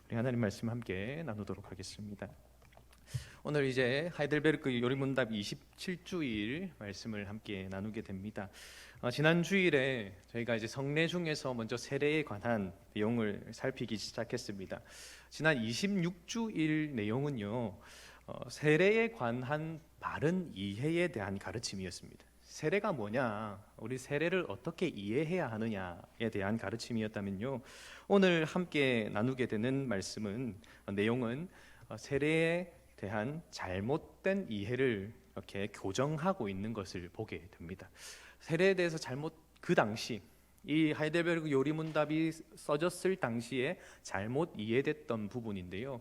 우리 하나님 말씀 함께 나누도록 하겠습니다. 오늘 이제 하이델베르크 요리문답 27주일 말씀을 함께 나누게 됩니다. 지난 주일에 저희가 이제 성례 중에서 먼저 세례에 관한 내용을 살피기 시작했습니다. 지난 26주일 내용은요, 세례에 관한 바른 이해에 대한 가르침이었습니다. 세례가 뭐냐, 우리 세례를 어떻게 이해해야 하느냐에 대한 가르침이었다면요, 오늘 함께 나누게 되는 내용은 세례에 대한 잘못된 이해를 이렇게 교정하고 있는 것을 보게 됩니다. 세례에 대해서 그 당시 이 하이델베르크 요리문답이 써졌을 당시에 잘못 이해됐던 부분인데요,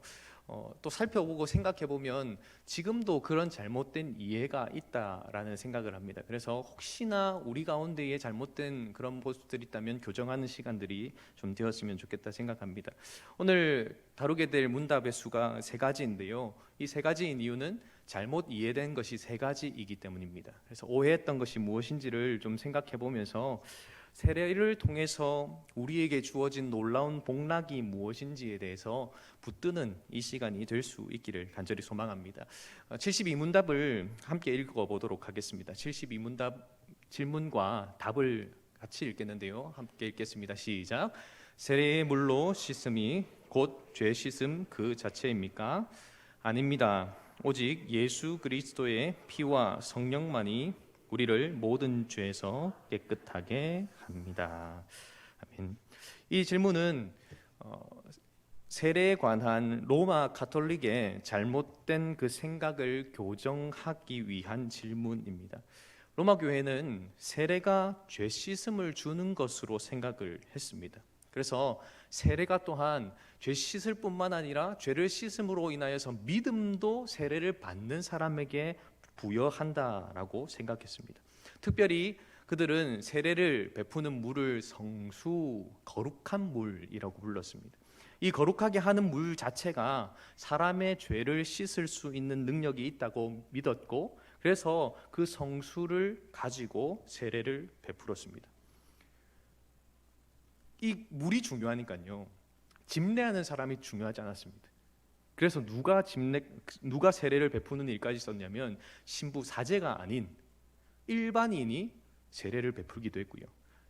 또 살펴보고 생각해보면 지금도 그런 잘못된 이해가 있다라는 생각을 합니다. 그래서 혹시나 우리 가운데에 잘못된 그런 모습들이 있다면 교정하는 시간들이 좀 되었으면 좋겠다 생각합니다. 오늘 다루게 될 문답의 수가 3가지인데요, 이 3가지인 이유는 잘못 이해된 것이 3가지이기 때문입니다. 그래서 오해했던 것이 무엇인지를 좀 생각해보면서 세례를 통해서 우리에게 주어진 놀라운 복락이 무엇인지에 대해서 붙드는 이 시간이 될 수 있기를 간절히 소망합니다. 72문답을 함께 읽어보도록 하겠습니다. 72문답 질문과 답을 같이 읽겠는데요, 함께 읽겠습니다. 시작. 세례의 물로 씻음이 곧 죄 씻음 그 자체입니까? 아닙니다. 오직 예수 그리스도의 피와 성령만이 우리를 모든 죄에서 깨끗하게 합니다. 아멘. 이 질문은 세례에 관한 로마 가톨릭의 잘못된 그 생각을 교정하기 위한 질문입니다. 로마 교회는 세례가 죄 씻음을 주는 것으로 생각을 했습니다. 그래서 세례가 또한 죄 씻을 뿐만 아니라 죄를 씻음으로 인하여서 믿음도 세례를 받는 사람에게 부여한다라고 생각했습니다. 특별히 그들은 세례를 베푸는 물을 성수, 거룩한 물이라고 불렀습니다. 이 거룩하게 하는 물 자체가 사람의 죄를 씻을 수 있는 능력이 있다고 믿었고, 그래서 그 성수를 가지고 세례를 베풀었습니다. 이 물이 중요하니까요, 집례하는 사람이 중요하지 않았습니다. 그래서 누가 세례를 베푸는 일까지 썼냐면 신부 사제가 아닌 일반인이 세례를 베풀기도 했고요.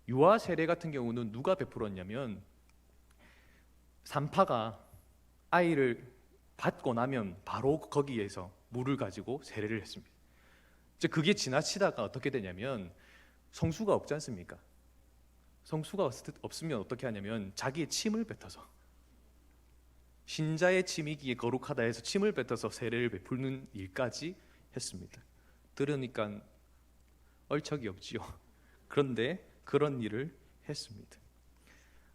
유아 세례 같은 경우는 누가 베풀었냐면 산파가 아이를 받고 나면 바로 거기에서 물을 가지고 세례를 했습니다. 그게 지나치다가 어떻게 되냐면 성수가 없지 않습니까? 성수가 없으면 어떻게 하냐면 자기의 침을 뱉어서, 신자의 침이기에 거룩하다 해서 침을 뱉어서 세례를 베푸는 일까지 했습니다. 들으니까 얼척이 없지요. 그런데 그런 일을 했습니다.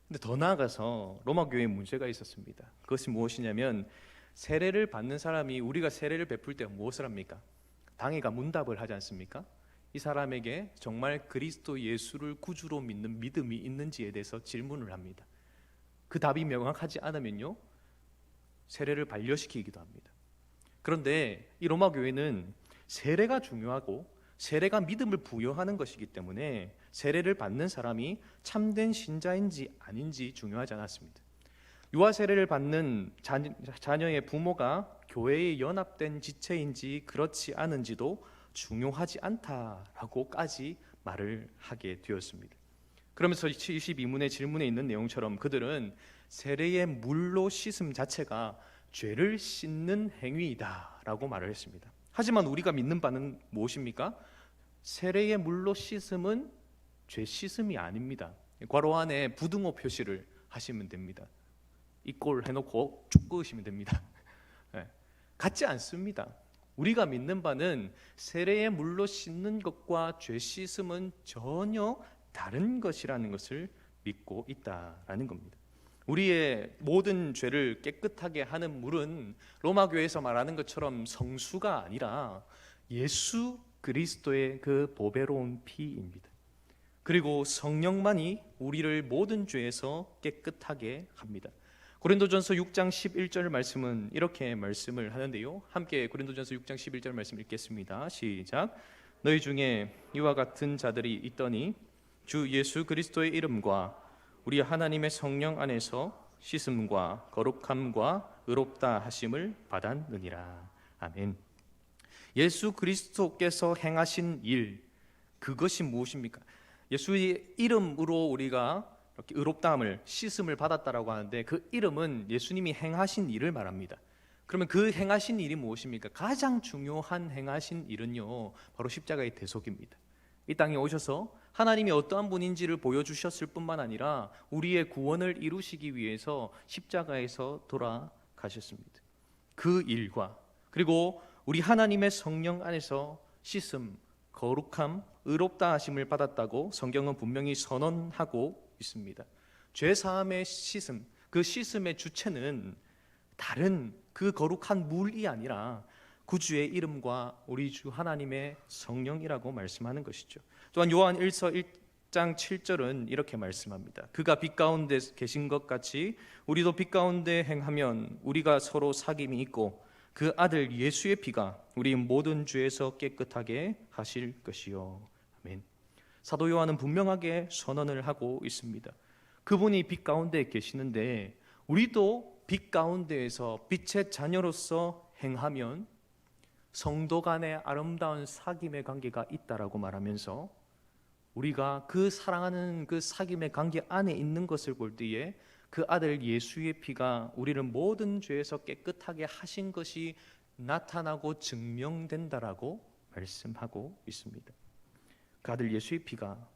근데 더 나아가서 로마 교회에 문제가 있었습니다. 그것이 무엇이냐면 세례를 받는 사람이, 우리가 세례를 베풀 때 무엇을 합니까? 당회가 문답을 하지 않습니까? 이 사람에게 정말 그리스도 예수를 구주로 믿는 믿음이 있는지에 대해서 질문을 합니다. 그 답이 명확하지 않으면요, 세례를 반려시키기도 합니다. 그런데 이 로마 교회는 세례가 중요하고 세례가 믿음을 부여하는 것이기 때문에 세례를 받는 사람이 참된 신자인지 아닌지 중요하지 않았습니다. 유아 세례를 받는 자녀의 부모가 교회에 연합된 지체인지 그렇지 않은지도 중요하지 않다라고까지 말을 하게 되었습니다. 그러면서 72문의 질문에 있는 내용처럼 그들은 세례의 물로 씻음 자체가 죄를 씻는 행위이다라고 말을 했습니다. 하지만 우리가 믿는 바는 무엇입니까? 세례의 물로 씻음은 죄 씻음이 아닙니다. 괄호 안에 부등호 표시를 하시면 됩니다. 이 꼴 해놓고 쭉 그으시면 됩니다. 같지 않습니다. 우리가 믿는 바는 세례의 물로 씻는 것과 죄 씻음은 전혀 다른 것이라는 것을 믿고 있다라는 겁니다. 우리의 모든 죄를 깨끗하게 하는 물은 로마 교회에서 말하는 것처럼 성수가 아니라 예수 그리스도의 그 보배로운 피입니다. 그리고 성령만이 우리를 모든 죄에서 깨끗하게 합니다. 고린도전서 6장 11절 말씀은 이렇게 말씀을 하는데요, 함께 고린도전서 6장 11절 말씀 읽겠습니다. 시작. 너희 중에 이와 같은 자들이 있더니 주 예수 그리스도의 이름과 우리 하나님의 성령 안에서 씻음과 거룩함과 의롭다 하심을 받았느니라. 아멘. 예수 그리스도께서 행하신 일, 그것이 무엇입니까? 예수의 이름으로 우리가 이렇게 의롭다함을, 씻음을 받았다라고 하는데, 그 이름은 예수님이 행하신 일을 말합니다. 그러면 그 행하신 일이 무엇입니까? 가장 중요한 행하신 일은요, 바로 십자가의 대속입니다. 이 땅에 오셔서 하나님이 어떠한 분인지를 보여주셨을 뿐만 아니라 우리의 구원을 이루시기 위해서 십자가에서 돌아가셨습니다. 그 일과, 그리고 우리 하나님의 성령 안에서 씻음, 거룩함, 의롭다 하심을 받았다고 성경은 분명히 선언하고 있습니다. 죄 사함의 씻음, 그 씻음의 주체는 다른 그 거룩한 물이 아니라 구주의 이름과 우리 주 하나님의 성령이라고 말씀하는 것이죠. 또한 요한 1서 1장 7절은 이렇게 말씀합니다. 그가 빛 가운데 계신 것 같이 우리도 빛 가운데 행하면 우리가 서로 사귐이 있고 그 아들 예수의 피가 우리 모든 죄에서 깨끗하게 하실 것이요. 아멘. 사도 요한은 분명하게 선언을 하고 있습니다. 그분이 빛 가운데 계시는데 우리도 빛 가운데에서 빛의 자녀로서 행하면 성도 간의 아름다운 사귐의 관계가 있다라고 말하면서 우리가 그 사랑하는 그 사귐의 관계 안에 있는 것을 볼 때에 그 아들 예수의 피가 우리를 모든 죄에서 깨끗하게 하신 것이 나타나고 증명된다라고 말씀하고 있습니다. 그 아들 예수의 피가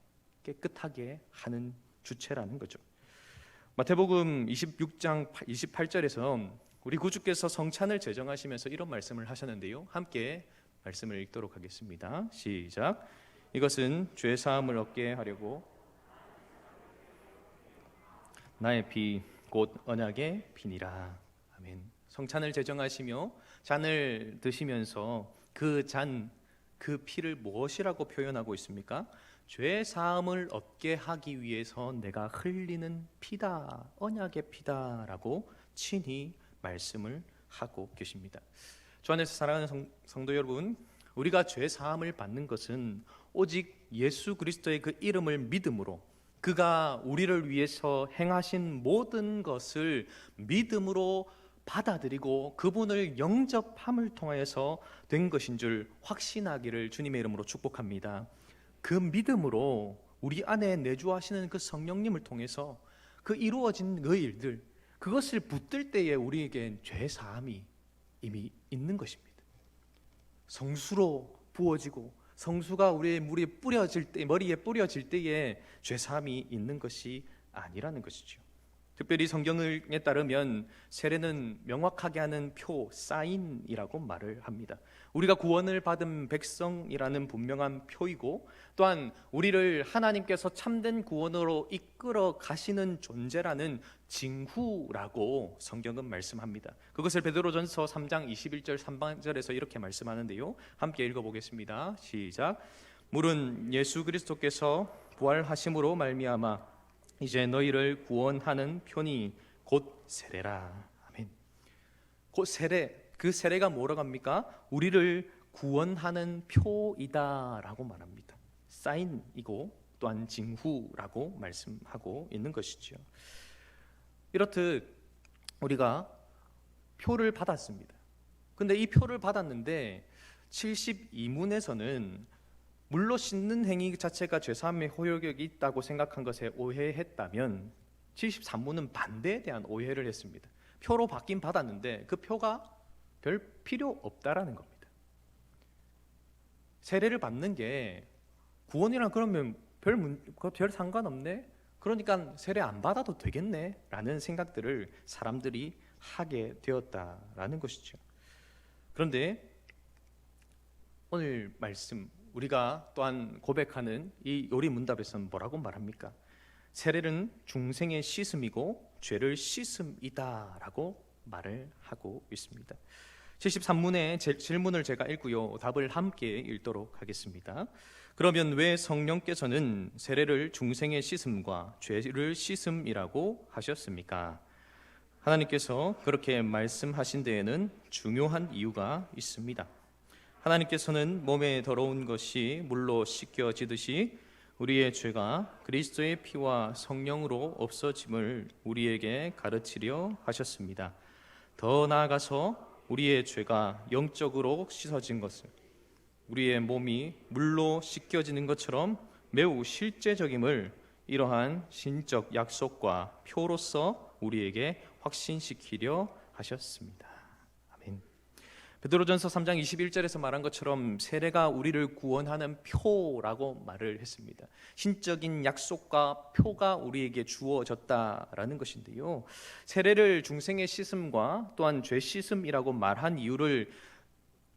깨끗하게 하는 주체라는 거죠. 마태복음 26장 28절에서 우리 구주께서 성찬을 제정하시면서 이런 말씀을 하셨는데요, 함께 말씀을 읽도록 하겠습니다. 시작. 이것은 죄 사함을 얻게 하려고 나의 피 곧 언약의 피니라. 아멘. 성찬을 제정하시며 잔을 드시면서 그 잔, 그 피를 무엇이라고 표현하고 있습니까? 죄 사함을 얻게 하기 위해서 내가 흘리는 피다, 언약의 피다라고 친히 말씀을 하고 계십니다. 주 안에서 사랑하는 성도 여러분, 우리가 죄 사함을 받는 것은 오직 예수 그리스도의 그 이름을 믿음으로, 그가 우리를 위해서 행하신 모든 것을 믿음으로 받아들이고 그분을 영접함을 통하여서 된 것인 줄 확신하기를 주님의 이름으로 축복합니다. 그 믿음으로 우리 안에 내주하시는 그 성령님을 통해서 그 이루어진 그 일들, 그것을 붙들 때에 우리에겐 죄 사함이 이미 있는 것입니다. 성수로 부어지고 성수가 우리의 머리에 뿌려질 때에 죄 사함이 있는 것이 아니라는 것이죠. 특별히 성경에 따르면 세례는 명확하게 하는 표, 사인이라고 말을 합니다. 우리가 구원을 받은 백성이라는 분명한 표이고, 또한 우리를 하나님께서 참된 구원으로 이끌어 가시는 존재라는 징후라고 성경은 말씀합니다. 그것을 베드로전서 3장 21절 3절에서 이렇게 말씀하는데요, 함께 읽어보겠습니다. 시작. 물은 예수 그리스도께서 부활하심으로 말미암아 이제 너희를 구원하는 표니 곧 세례라. 아멘. 곧 세례, 그 세례가 뭐라고 합니까? 우리를 구원하는 표이다라고 말합니다. 사인이고 또한 징후라고 말씀하고 있는 것이죠. 이렇듯 우리가 표를 받았습니다. 근데 이 표를 받았는데 72문에서는 물로 씻는 행위 자체가 죄사함의 효력이 있다고 생각한 것에 오해했다면 73문은 반대에 대한 오해를 했습니다. 표로 받긴 받았는데 그 표가 별 필요 없다라는 겁니다. 세례를 받는 게 구원이랑 그러면 별 상관없네? 그러니까 세례 안 받아도 되겠네? 라는 생각들을 사람들이 하게 되었다라는 것이죠. 그런데 오늘 말씀, 우리가 또한 고백하는 이 요리문답에서는 뭐라고 말합니까? 세례는 중생의 씻음이고 죄를 씻음이다 라고 말을 하고 있습니다. 73문의 질문을 제가 읽고요, 답을 함께 읽도록 하겠습니다. 그러면 왜 성령께서는 세례를 중생의 씻음과 죄를 씻음이라고 하셨습니까? 하나님께서 그렇게 말씀하신 데에는 중요한 이유가 있습니다. 하나님께서는 몸에 더러운 것이 물로 씻겨지듯이 우리의 죄가 그리스도의 피와 성령으로 없어짐을 우리에게 가르치려 하셨습니다. 더 나아가서 우리의 죄가 영적으로 씻어진 것을 우리의 몸이 물로 씻겨지는 것처럼 매우 실제적임을 이러한 신적 약속과 표로서 우리에게 확신시키려 하셨습니다. 아멘. 베드로전서 3장 21절에서 말한 것처럼 세례가 우리를 구원하는 표라고 말을 했습니다. 신적인 약속과 표가 우리에게 주어졌다라는 것인데요. 세례를 중생의 씻음과 또한 죄 씻음이라고 말한 이유를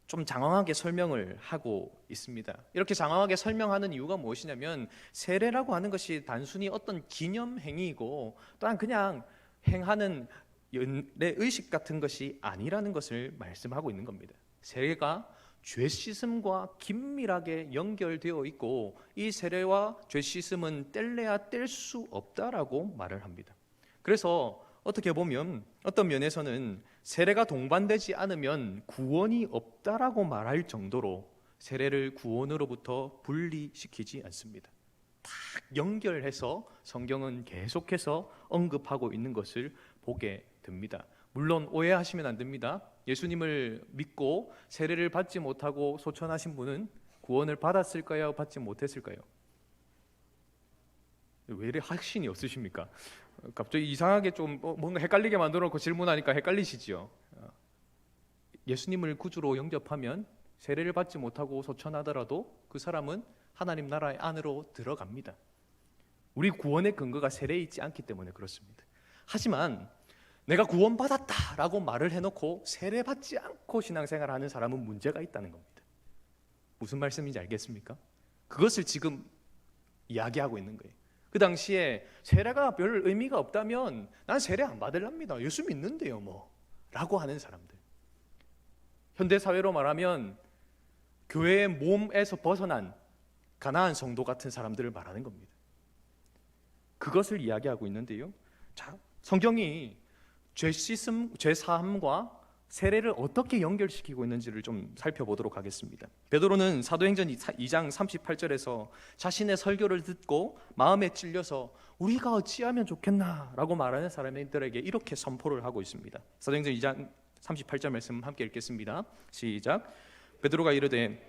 좀 장황하게 설명을 하고 있습니다. 이렇게 장황하게 설명하는 이유가 무엇이냐면 세례라고 하는 것이 단순히 어떤 기념 행위이고 또한 그냥 행하는 연례 의식 같은 것이 아니라는 것을 말씀하고 있는 겁니다. 세례가 죄 씻음과 긴밀하게 연결되어 있고 이 세례와 죄 씻음은 뗄래야 뗄 수 없다라고 말을 합니다. 그래서 어떻게 보면 어떤 면에서는 세례가 동반되지 않으면 구원이 없다라고 말할 정도로 세례를 구원으로부터 분리시키지 않습니다. 딱 연결해서 성경은 계속해서 언급하고 있는 것을 보게 됩니다. 물론 오해하시면 안 됩니다. 예수님을 믿고 세례를 받지 못하고 소천하신 분은 구원을 받았을까요? 받지 못했을까요? 왜 이렇게 확신이 없으십니까? 갑자기 이상하게 좀 뭔가 헷갈리게 만들어 놓고 질문하니까 헷갈리시지요. 예수님을 구주로 영접하면 세례를 받지 못하고 소천하더라도 그 사람은 하나님 나라의 안으로 들어갑니다. 우리 구원의 근거가 세례에 있지 않기 때문에 그렇습니다. 하지만 내가 구원받았다라고 말을 해놓고 세례받지 않고 신앙생활을 하는 사람은 문제가 있다는 겁니다. 무슨 말씀인지 알겠습니까? 그것을 지금 이야기하고 있는 거예요. 그 당시에 세례가 별 의미가 없다면 난 세례 안 받을랍니다. 예수 믿는데요 뭐 라고 하는 사람들, 현대사회로 말하면 교회의 몸에서 벗어난 가나안 성도 같은 사람들을 말하는 겁니다. 그것을 이야기하고 있는데요. 자, 성경이 죄 씻음, 죄 사함과 세례를 어떻게 연결시키고 있는지를 좀 살펴보도록 하겠습니다. 베드로는 사도행전 2장 38절에서 자신의 설교를 듣고 마음에 찔려서 우리가 어찌하면 좋겠나라고 말하는 사람들에게 이렇게 선포를 하고 있습니다. 사도행전 2장 38절 말씀 함께 읽겠습니다. 시작. 베드로가 이르되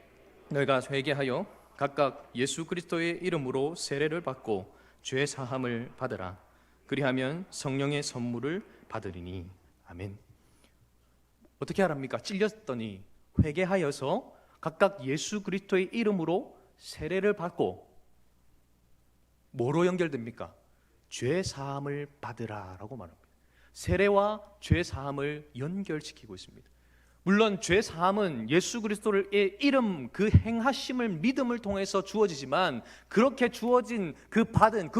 너희가 회개하여 각각 예수 그리스도의 이름으로 세례를 받고 죄 사함을 받으라. 그리하면 성령의 선물을 받으리니. 아멘. 어떻게 하랍니까? 찔렸더니 회개하여서 각각 예수 그리스도의 이름으로 세례를 받고 뭐로 연결됩니까? 죄 사함을 받으라라고 말합니다. 세례와 죄 사함을 연결시키고 있습니다. 물론 죄 사함은 예수 그리스도의 이름, 그 행하심을 믿음을 통해서 주어지지만 그렇게 주어진 그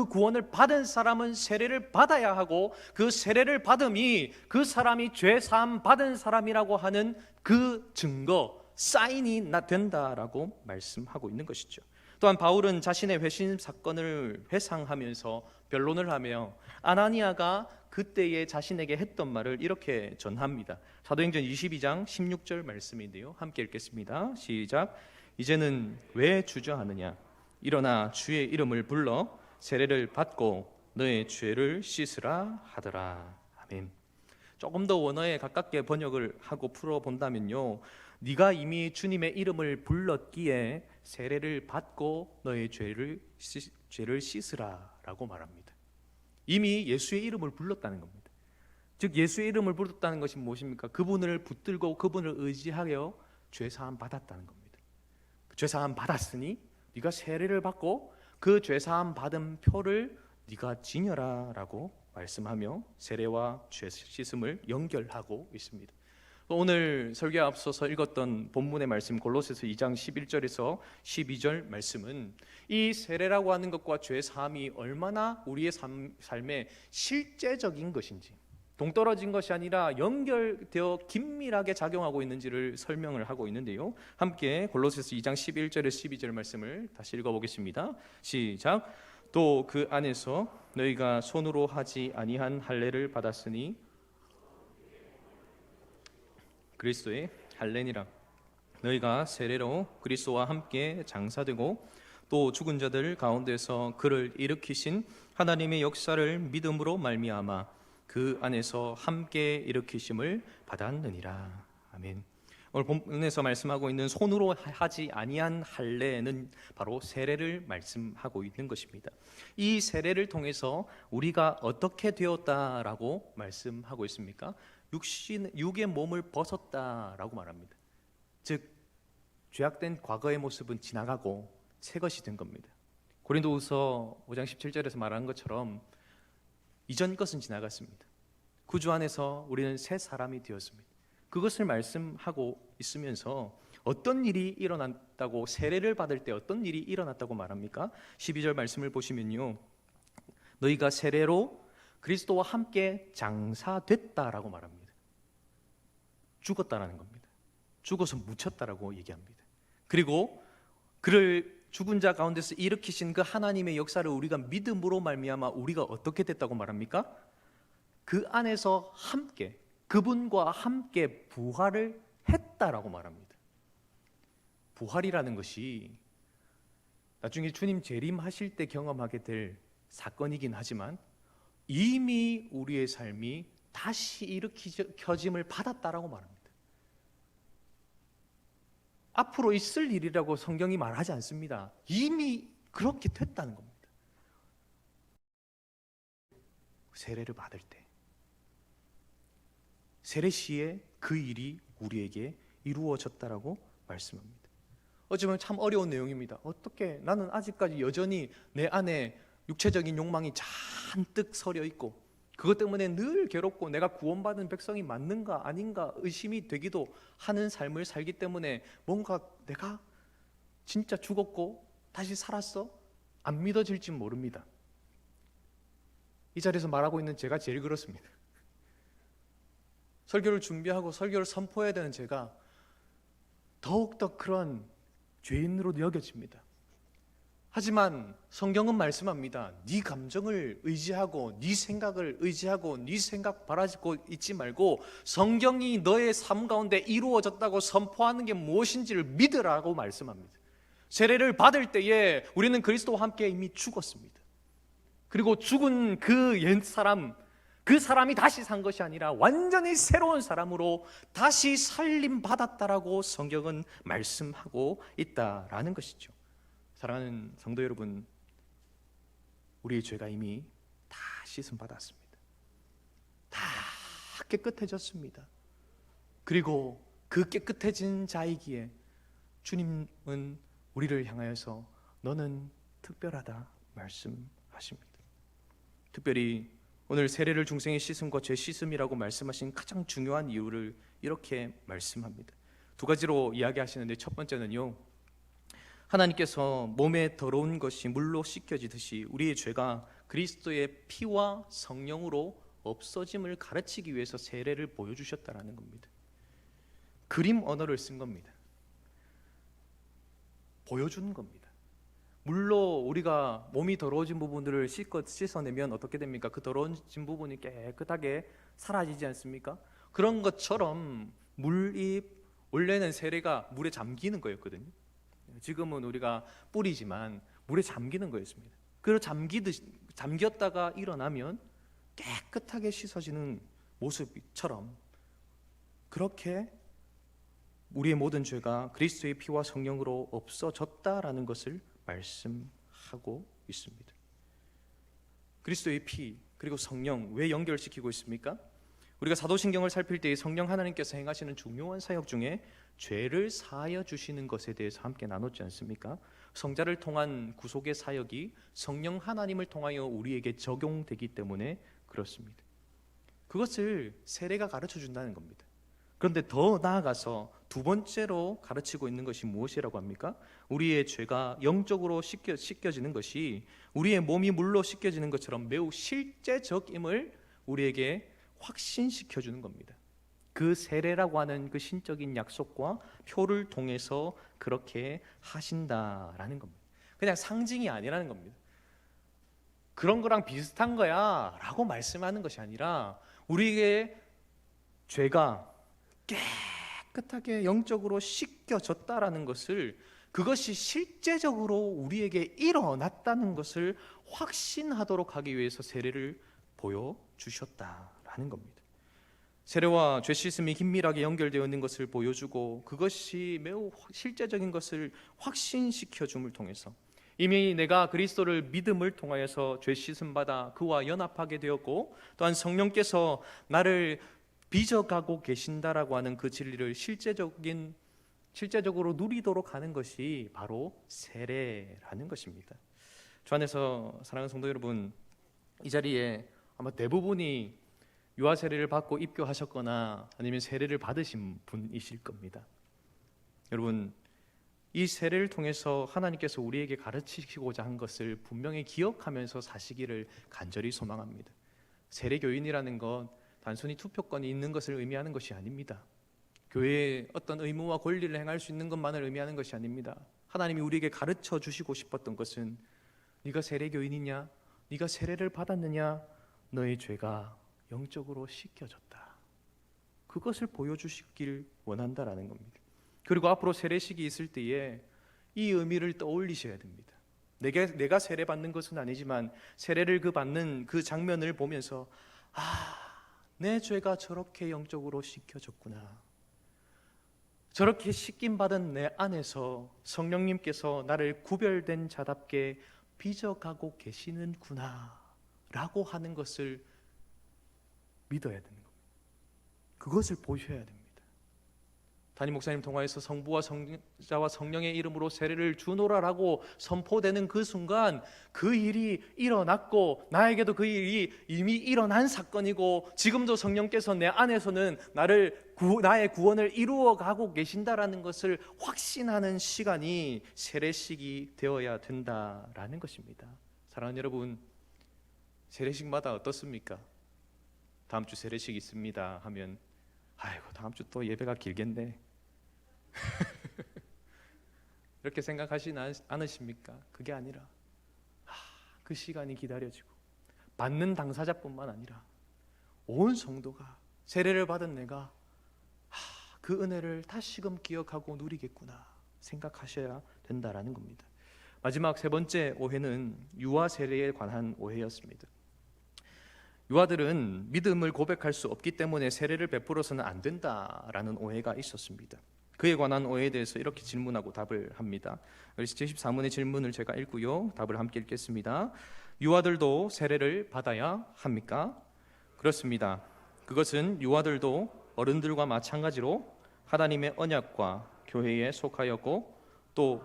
구원을 받은 사람은 세례를 받아야 하고 그 세례를 받음이 그 사람이 죄 사함 받은 사람이라고 하는 그 증거, 사인이 된다라고 말씀하고 있는 것이죠. 또한 바울은 자신의 회심 사건을 회상하면서 변론을 하며 아나니아가 그때에 자신에게 했던 말을 이렇게 전합니다. 사도행전 22장 16절 말씀인데요. 함께 읽겠습니다. 시작. 이제는 왜 주저하느냐? 일어나 주의 이름을 불러 세례를 받고 너의 죄를 씻으라 하더라. 아멘. 조금 더 원어에 가깝게 번역을 하고 풀어본다면요, 네가 이미 주님의 이름을 불렀기에 세례를 받고 너의 죄를 씻으라 라고 말합니다. 이미 예수의 이름을 불렀다는 겁니다. 즉 예수의 이름을 불렀다는 것이 무엇입니까? 그분을 붙들고 그분을 의지하여 죄사함 받았다는 겁니다. 죄사함 받았으니 네가 세례를 받고 그 죄사함 받은 표를 네가 지녀라 라고 말씀하며 세례와 죄 씻음을 연결하고 있습니다. 오늘 설교에 앞서서 읽었던 본문의 말씀 골로새서 2장 11절에서 12절 말씀은 이 세례라고 하는 것과 죄 사함이 얼마나 우리의 삶에 실제적인 것인지, 동떨어진 것이 아니라 연결되어 긴밀하게 작용하고 있는지를 설명을 하고 있는데요. 함께 골로새서 2장 11절에서 12절 말씀을 다시 읽어보겠습니다. 시작. 또 그 안에서 너희가 손으로 하지 아니한 할례를 받았으니 그리스도의 할례니라. 너희가 세례로 그리스도와 함께 장사되고 또 죽은 자들 가운데서 그를 일으키신 하나님의 역사를 믿음으로 말미암아 그 안에서 함께 일으키심을 받았느니라. 아멘. 오늘 본문에서 말씀하고 있는 손으로 하지 아니한 할례는 바로 세례를 말씀하고 있는 것입니다. 이 세례를 통해서 우리가 어떻게 되었다라고 말씀하고 있습니까? 육의 몸을 벗었다라고 말합니다. 즉 죄악된 과거의 모습은 지나가고 새 것이 된 겁니다. 고린도후서 5장 17절에서 말하는 것처럼 이전 것은 지나갔습니다. 구주 안에서 우리는 새 사람이 되었습니다. 그것을 말씀하고 있으면서 어떤 일이 일어났다고, 세례를 받을 때 어떤 일이 일어났다고 말합니까? 12절 말씀을 보시면요, 너희가 세례로 그리스도와 함께 장사됐다라고 말합니다. 죽었다라는 겁니다. 죽어서 묻혔다라고 얘기합니다. 그리고 그를 죽은 자 가운데서 일으키신 그 하나님의 역사를 우리가 믿음으로 말미암아 우리가 어떻게 됐다고 말합니까? 그 안에서 함께, 그분과 함께 부활을 했다라고 말합니다. 부활이라는 것이 나중에 주님 재림하실 때 경험하게 될 사건이긴 하지만 이미 우리의 삶이 다시 일으켜짐을 받았다라고 말합니다. 앞으로 있을 일이라고 성경이 말하지 않습니다. 이미 그렇게 됐다는 겁니다. 세례를 받을 때 세례 시에 그 일이 우리에게 이루어졌다라고 말씀합니다. 어쩌면 참 어려운 내용입니다. 어떻게 나는 아직까지 여전히 내 안에 육체적인 욕망이 잔뜩 서려 있고 그것 때문에 늘 괴롭고 내가 구원받은 백성이 맞는가 아닌가 의심이 되기도 하는 삶을 살기 때문에 뭔가 내가 진짜 죽었고 다시 살았어? 안 믿어질지 모릅니다. 이 자리에서 말하고 있는 제가 제일 그렇습니다. 설교를 준비하고 설교를 선포해야 되는 제가 더욱더 그런 죄인으로 여겨집니다. 하지만 성경은 말씀합니다. 네 감정을 의지하고 네 생각을 의지하고 네 생각 바라지고 있지 말고 성경이 너의 삶 가운데 이루어졌다고 선포하는 게 무엇인지를 믿으라고 말씀합니다. 세례를 받을 때에 우리는 그리스도와 함께 이미 죽었습니다. 그리고 죽은 그 옛사람, 그 사람이 다시 산 것이 아니라 완전히 새로운 사람으로 다시 살림 받았다라고 성경은 말씀하고 있다라는 것이죠. 사랑하는 성도 여러분, 우리의 죄가 이미 다 씻음 받았습니다. 다 깨끗해졌습니다. 그리고 그 깨끗해진 자이기에 주님은 우리를 향하여서 너는 특별하다 말씀하십니다. 특별히 오늘 세례를 중생의 씻음과 죄 씻음이라고 말씀하신 가장 중요한 이유를 이렇게 말씀합니다. 두 가지로 이야기하시는데 첫 번째는요, 하나님께서 몸에 더러운 것이 물로 씻겨지듯이 우리의 죄가 그리스도의 피와 성령으로 없어짐을 가르치기 위해서 세례를 보여주셨다라는 겁니다. 그림 언어를 쓴 겁니다. 보여주는 겁니다. 물로 우리가 몸이 더러워진 부분들을 씻어내면 어떻게 됩니까? 그 더러워진 부분이 깨끗하게 사라지지 않습니까? 그런 것처럼 물이 원래는 세례가 물에 잠기는 거였거든요. 지금은 우리가 뿌리지만 물에 잠기는 거였습니다. 그리고 잠겼다가 일어나면 깨끗하게 씻어지는 모습처럼 그렇게 우리의 모든 죄가 그리스도의 피와 성령으로 없어졌다라는 것을 말씀하고 있습니다. 그리스도의 피 그리고 성령 왜 연결시키고 있습니까? 우리가 사도신경을 살필 때 성령 하나님께서 행하시는 중요한 사역 중에 죄를 사하여 주시는 것에 대해서 함께 나눴지 않습니까? 성자를 통한 구속의 사역이 성령 하나님을 통하여 우리에게 적용되기 때문에 그렇습니다. 그것을 세례가 가르쳐 준다는 겁니다. 그런데 더 나아가서 두 번째로 가르치고 있는 것이 무엇이라고 합니까? 우리의 죄가 영적으로 씻겨지는 것이 우리의 몸이 물로 씻겨지는 것처럼 매우 실제적임을 우리에게 확신시켜 주는 겁니다. 그 세례라고 하는 그 신적인 약속과 표를 통해서 그렇게 하신다라는 겁니다. 그냥 상징이 아니라는 겁니다. 그런 거랑 비슷한 거야 라고 말씀하는 것이 아니라 우리의 죄가 깨끗하게 영적으로 씻겨졌다라는 것을 그것이 실제적으로 우리에게 일어났다는 것을 확신하도록 하기 위해서 세례를 보여주셨다라는 겁니다. 세례와 죄 씻음이 긴밀하게 연결되어 있는 것을 보여주고 그것이 매우 실제적인 것을 확신시켜 줌을 통해서 이미 내가 그리스도를 믿음을 통하여서 죄 씻음 받아 그와 연합하게 되었고 또한 성령께서 나를 빚어가고 계신다라고 하는 그 진리를 실제적으로 누리도록 하는 것이 바로 세례라는 것입니다. 주 안에서 사랑하는 성도 여러분, 이 자리에 아마 대부분이 유아 세례를 받고 입교하셨거나 아니면 세례를 받으신 분이실 겁니다. 여러분, 이 세례를 통해서 하나님께서 우리에게 가르치시고자 한 것을 분명히 기억하면서 사시기를 간절히 소망합니다. 세례교인이라는 것 단순히 투표권이 있는 것을 의미하는 것이 아닙니다. 교회의 어떤 의무와 권리를 행할 수 있는 것만을 의미하는 것이 아닙니다. 하나님이 우리에게 가르쳐 주시고 싶었던 것은 네가 세례교인이냐? 네가 세례를 받았느냐? 너의 죄가 영적으로 씻겨졌다. 그것을 보여주시길 원한다라는 겁니다. 그리고 앞으로 세례식이 있을 때에 이 의미를 떠올리셔야 됩니다. 내가 세례 받는 것은 아니지만 세례를 받는 그 장면을 보면서 내 죄가 저렇게 영적으로 씻겨졌구나. 저렇게 씻김 받은 내 안에서 성령님께서 나를 구별된 자답게 빚어가고 계시는구나 라고 하는 것을 믿어야 되는 겁니다. 그것을 보셔야 됩니다. 담임 목사님 통화에서 성부와 성자와 성령의 이름으로 세례를 주노라라고 선포되는 그 순간 그 일이 일어났고 나에게도 그 일이 이미 일어난 사건이고 지금도 성령께서 내 안에서는 나의 구원을 이루어가고 계신다라는 것을 확신하는 시간이 세례식이 되어야 된다라는 것입니다. 사랑하는 여러분, 세례식마다 어떻습니까? 다음 주 세례식 있습니다 하면 아이고 다음 주 또 예배가 길겠네 이렇게 생각하시지 않으십니까? 그게 아니라 그 시간이 기다려지고 받는 당사자뿐만 아니라 온 성도가 세례를 받은 내가 그 은혜를 다시금 기억하고 누리겠구나 생각하셔야 된다라는 겁니다. 마지막 세 번째 오해는 유아 세례에 관한 오해였습니다. 유아들은 믿음을 고백할 수 없기 때문에 세례를 베풀어서는 안 된다라는 오해가 있었습니다. 그에 관한 오해에 대해서 이렇게 질문하고 답을 합니다. 그래서 제14문의 질문을 제가 읽고요, 답을 함께 읽겠습니다. 유아들도 세례를 받아야 합니까? 그렇습니다. 그것은 유아들도 어른들과 마찬가지로 하나님의 언약과 교회에 속하였고 또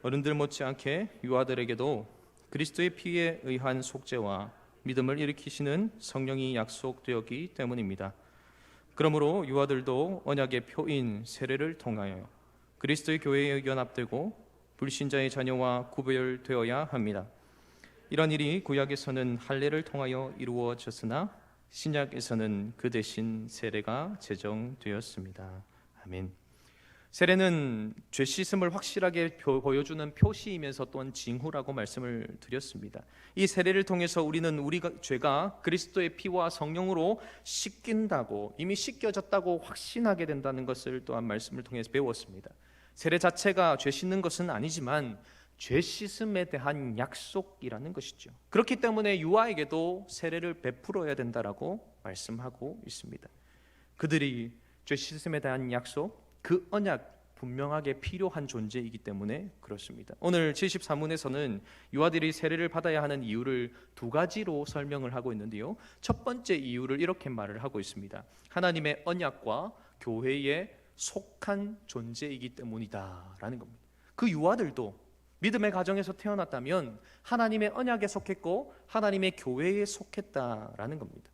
어른들 못지않게 유아들에게도 그리스도의 피에 의한 속죄와 믿음을 일으키시는 성령이 약속되었기 때문입니다. 그러므로 유아들도 언약의 표인 세례를 통하여 그리스도의 교회에 연합되고 불신자의 자녀와 구별되어야 합니다. 이런 일이 구약에서는 할례를 통하여 이루어졌으나 신약에서는 그 대신 세례가 제정되었습니다. 아멘. 세례는 죄 씻음을 확실하게 보여주는 표시이면서 또한 징후라고 말씀을 드렸습니다. 이 세례를 통해서 우리는 우리가 죄가 그리스도의 피와 성령으로 씻긴다고, 이미 씻겨졌다고 확신하게 된다는 것을 또한 말씀을 통해서 배웠습니다. 세례 자체가 죄 씻는 것은 아니지만 죄 씻음에 대한 약속이라는 것이죠. 그렇기 때문에 유아에게도 세례를 베풀어야 된다라고 말씀하고 있습니다. 그들이 죄 씻음에 대한 약속, 그 언약 분명하게 필요한 존재이기 때문에 그렇습니다. 오늘 74문에서는 유아들이 세례를 받아야 하는 이유를 두 가지로 설명을 하고 있는데요. 첫 번째 이유를 이렇게 말을 하고 있습니다. 하나님의 언약과 교회에 속한 존재이기 때문이다라는 겁니다. 그 유아들도 믿음의 가정에서 태어났다면 하나님의 언약에 속했고 하나님의 교회에 속했다라는 겁니다.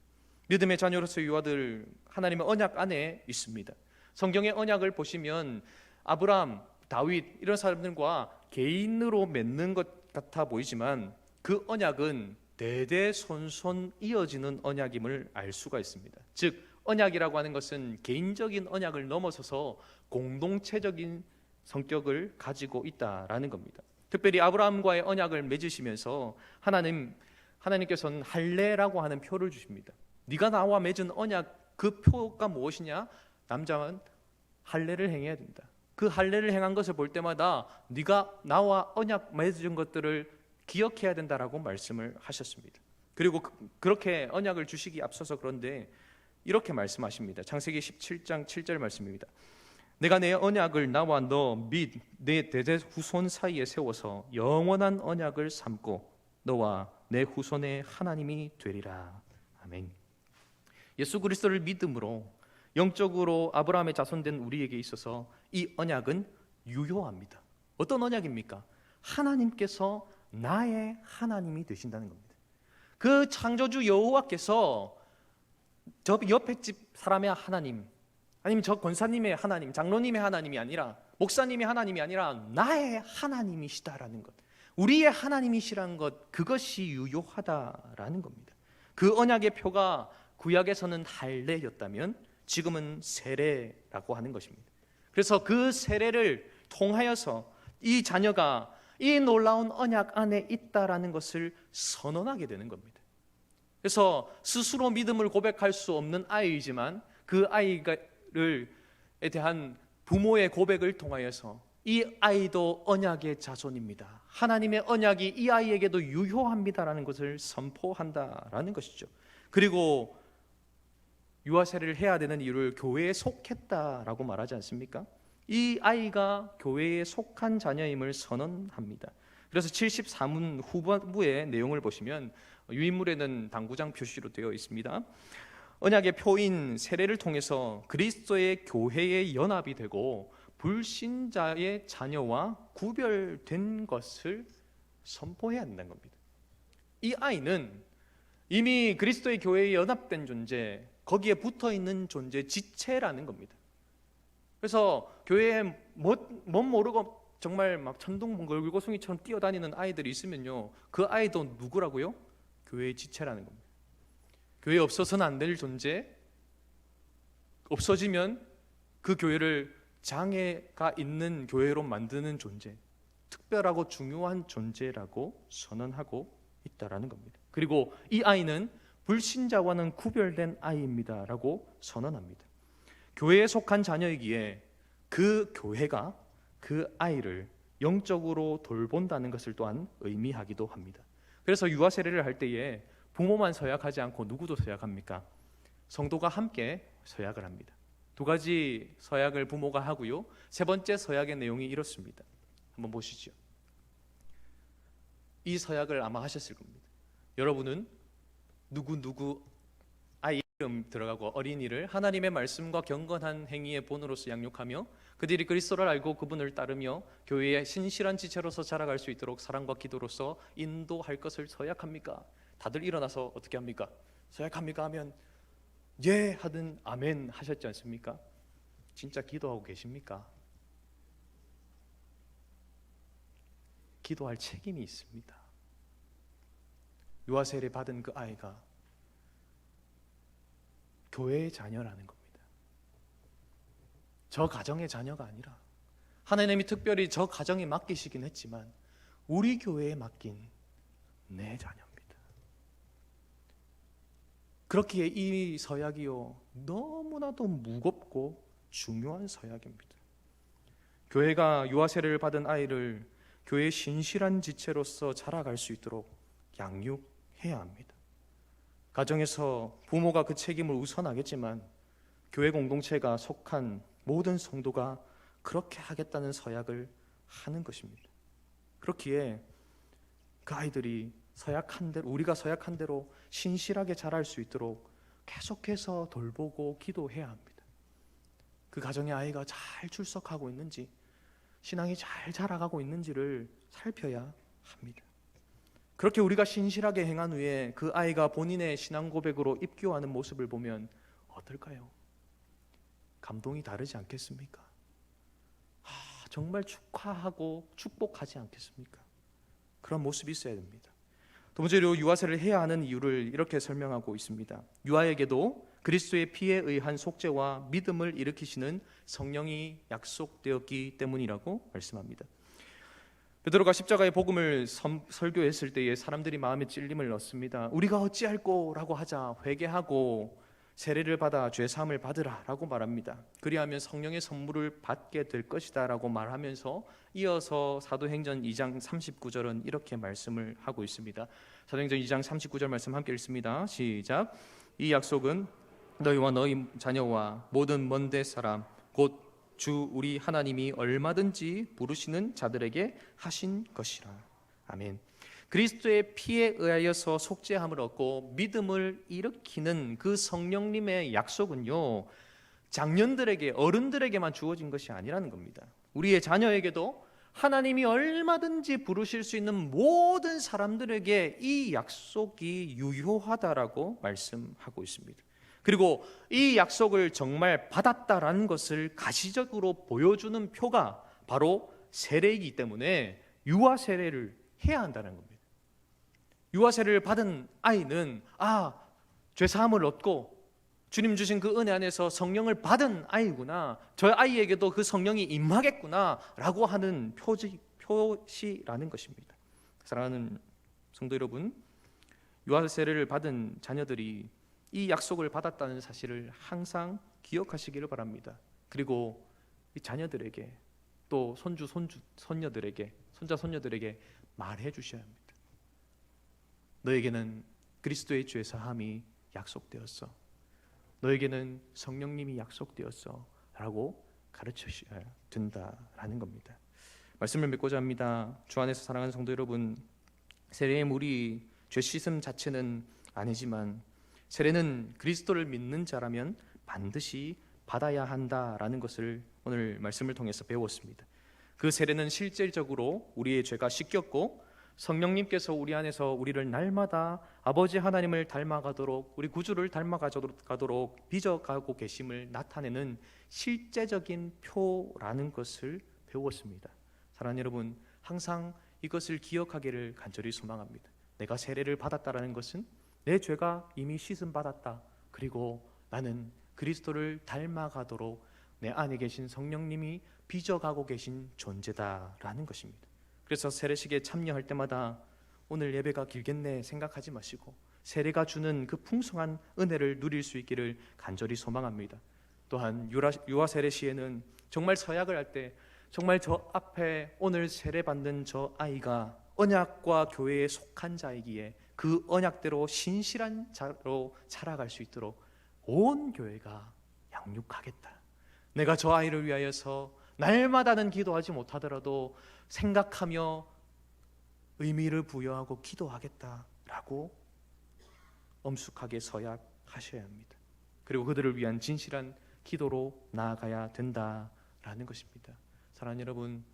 믿음의 자녀로서 유아들 하나님의 언약 안에 있습니다. 성경의 언약을 보시면 아브라함, 다윗 이런 사람들과 개인으로 맺는 것 같아 보이지만 그 언약은 대대손손 이어지는 언약임을 알 수가 있습니다. 즉 언약이라고 하는 것은 개인적인 언약을 넘어서서 공동체적인 성격을 가지고 있다라는 겁니다. 특별히 아브라함과의 언약을 맺으시면서 하나님께서는 할례라고 하는 표를 주십니다. 네가 나와 맺은 언약 그 표가 무엇이냐? 남자는 할례를 행해야 된다. 그 할례를 행한 것을 볼 때마다 네가 나와 언약 맺은 것들을 기억해야 된다라고 말씀을 하셨습니다. 그리고 그렇게 언약을 주시기 앞서서 그런데 이렇게 말씀하십니다. 창세기 17장 7절 말씀입니다. 내가 내 언약을 나와 너 및 내 대대 후손 사이에 세워서 영원한 언약을 삼고 너와 내 후손의 하나님이 되리라. 아멘. 예수 그리스도를 믿음으로 영적으로 아브라함의 자손된 우리에게 있어서 이 언약은 유효합니다. 어떤 언약입니까? 하나님께서 나의 하나님이 되신다는 겁니다. 그 창조주 여호와께서 저 옆에 집 사람의 하나님, 아니면 저 권사님의 하나님, 장로님의 하나님이 아니라, 목사님의 하나님이 아니라 나의 하나님이시다라는 것, 우리의 하나님이시라는 것, 그것이 유효하다라는 겁니다. 그 언약의 표가 구약에서는 할례였다면 지금은 세례라고 하는 것입니다. 그래서 그 세례를 통하여서 이 자녀가 이 놀라운 언약 안에 있다라는 것을 선언하게 되는 겁니다. 그래서 스스로 믿음을 고백할 수 없는 아이이지만 그 아이를 대한 부모의 고백을 통하여서 이 아이도 언약의 자손입니다. 하나님의 언약이 이 아이에게도 유효합니다라는 것을 선포한다라는 것이죠. 그리고 유아 세례를 해야 되는 이유를 교회에 속했다라고 말하지 않습니까? 이 아이가 교회에 속한 자녀임을 선언합니다. 그래서 74문 후반부의 내용을 보시면 유인물에는 당구장 표시로 되어 있습니다. 언약의 표인 세례를 통해서 그리스도의 교회의 연합이 되고 불신자의 자녀와 구별된 것을 선포해야 한다는 겁니다. 이 아이는 이미 그리스도의 교회에 연합된 존재, 거기에 붙어있는 존재 지체라는 겁니다. 그래서 교회에 못 모르고 정말 막 천둥번개고송이처럼 뛰어다니는 아이들이 있으면요, 그 아이도 누구라고요? 교회의 지체라는 겁니다. 교회에 없어서는 안 될 존재, 없어지면 그 교회를 장애가 있는 교회로 만드는 존재, 특별하고 중요한 존재라고 선언하고 있다라는 겁니다. 그리고 이 아이는 불신자와는 구별된 아이입니다 라고 선언합니다. 교회에 속한 자녀이기에 그 교회가 그 아이를 영적으로 돌본다는 것을 또한 의미하기도 합니다. 그래서 유아 세례를 할 때에 부모만 서약하지 않고 누구도 서약합니까? 성도가 함께 서약을 합니다. 두 가지 서약을 부모가 하고요, 세 번째 서약의 내용이 이렇습니다. 한번 보시죠. 이 서약을 아마 하셨을 겁니다. 여러분은 누구 아이 이름 들어가고 어린이를 하나님의 말씀과 경건한 행위의 본으로서 양육하며 그들이 그리스도를 알고 그분을 따르며 교회의 신실한 지체로서 자라갈 수 있도록 사랑과 기도로서 인도할 것을 서약합니까? 다들 일어나서 어떻게 합니까? 서약합니까? 하면 예 하든 아멘 하셨지 않습니까? 진짜 기도하고 계십니까? 기도할 책임이 있습니다. 유아 세례 받은 그 아이가 교회의 자녀라는 겁니다. 저 가정의 자녀가 아니라 하나님이 특별히 저 가정에 맡기시긴 했지만 우리 교회에 맡긴 내 자녀입니다. 그렇기에 이 서약이요, 너무나도 무겁고 중요한 서약입니다. 교회가 유아 세례를 받은 아이를 교회의 신실한 지체로서 자라갈 수 있도록 양육해야 합니다. 가정에서 부모가 그 책임을 우선하겠지만 교회 공동체가 속한 모든 성도가 그렇게 하겠다는 서약을 하는 것입니다. 그렇기에 그 아이들이 서약한 대로, 우리가 서약한 대로 신실하게 자랄 수 있도록 계속해서 돌보고 기도해야 합니다. 그 가정의 아이가 잘 출석하고 있는지, 신앙이 잘 자라가고 있는지를 살펴야 합니다. 그렇게 우리가 신실하게 행한 후에 그 아이가 본인의 신앙 고백으로 입교하는 모습을 보면 어떨까요? 감동이 다르지 않겠습니까? 정말 축하하고 축복하지 않겠습니까? 그런 모습이 있어야 됩니다. 두 번째로 유아세를 해야 하는 이유를 이렇게 설명하고 있습니다. 유아에게도 그리스도의 피에 의한 속죄와 믿음을 일으키시는 성령이 약속되었기 때문이라고 말씀합니다. 베드로가 십자가의 복음을 설교했을 때에 사람들이 마음에 찔림을 얻습니다. 우리가 어찌할꼬라고 하자 회개하고 세례를 받아 죄 사함을 받으라라고 말합니다. 그리하면 성령의 선물을 받게 될 것이다라고 말하면서 이어서 사도행전 2장 39절은 이렇게 말씀을 하고 있습니다. 사도행전 2장 39절 말씀 함께 읽습니다. 시작. 이 약속은 너희와 너희 자녀와 모든 먼데 사람 곧 주 우리 하나님이 얼마든지 부르시는 자들에게 하신 것이라. 아멘. 그리스도의 피에 의하여서 속죄함을 얻고 믿음을 일으키는 그 성령님의 약속은요, 장년들에게, 어른들에게만 주어진 것이 아니라는 겁니다. 우리의 자녀에게도 하나님이 얼마든지 부르실 수 있는 모든 사람들에게 이 약속이 유효하다라고 말씀하고 있습니다. 그리고 이 약속을 정말 받았다라는 것을 가시적으로 보여주는 표가 바로 세례이기 때문에 유아 세례를 해야 한다는 겁니다. 유아 세례를 받은 아이는 죄 사함을 얻고 주님 주신 그 은혜 안에서 성령을 받은 아이구나, 저 아이에게도 그 성령이 임하겠구나 라고 하는 표시라는 것입니다. 사랑하는 성도 여러분, 유아 세례를 받은 자녀들이 이 약속을 받았다는 사실을 항상 기억하시기를 바랍니다. 그리고 이 자녀들에게, 또 손녀들에게, 손자 손녀들에게 말해 주셔야 합니다. 너에게는 그리스도의 죄 사함이 약속되었어. 너에게는 성령님이 약속되었어 라고 가르쳐주셔야 된다라는 겁니다. 말씀을 맺고자 합니다. 주 안에서 사랑하는 성도 여러분, 세례의 물이 죄 씻음 자체는 아니지만 세례는 그리스도를 믿는 자라면 반드시 받아야 한다라는 것을 오늘 말씀을 통해서 배웠습니다. 그 세례는 실질적으로 우리의 죄가 씻겼고 성령님께서 우리 안에서 우리를 날마다 아버지 하나님을 닮아가도록, 우리 구주를 닮아가도록 빚어가고 계심을 나타내는 실제적인 표라는 것을 배웠습니다. 사랑하는 여러분, 항상 이것을 기억하기를 간절히 소망합니다. 내가 세례를 받았다라는 것은 내 죄가 이미 씻음 받았다. 그리고 나는 그리스도를 닮아가도록 내 안에 계신 성령님이 빚어가고 계신 존재다라는 것입니다. 그래서 세례식에 참여할 때마다 오늘 예배가 길겠네 생각하지 마시고 세례가 주는 그 풍성한 은혜를 누릴 수 있기를 간절히 소망합니다. 또한 유아 세례 시에는 정말 서약을 할 때 정말 저 앞에 오늘 세례받는 저 아이가 언약과 교회에 속한 자이기에 그 언약대로 신실한 자로 살아갈 수 있도록 온 교회가 양육하겠다. 내가 저 아이를 위하여서 날마다는 기도하지 못하더라도 생각하며 의미를 부여하고 기도하겠다라고 엄숙하게 서약하셔야 합니다. 그리고 그들을 위한 진실한 기도로 나아가야 된다라는 것입니다. 사랑하는 여러분,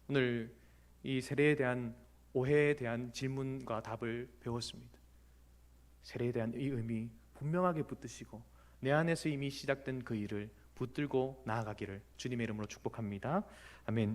오늘 이 세례에 대한 오해에 대한 질문과 답을 배웠습니다. 세례에 대한 이 의미 분명하게 붙드시고 내 안에서 이미 시작된 그 일을 붙들고 나아가기를 주님의 이름으로 축복합니다. 아멘.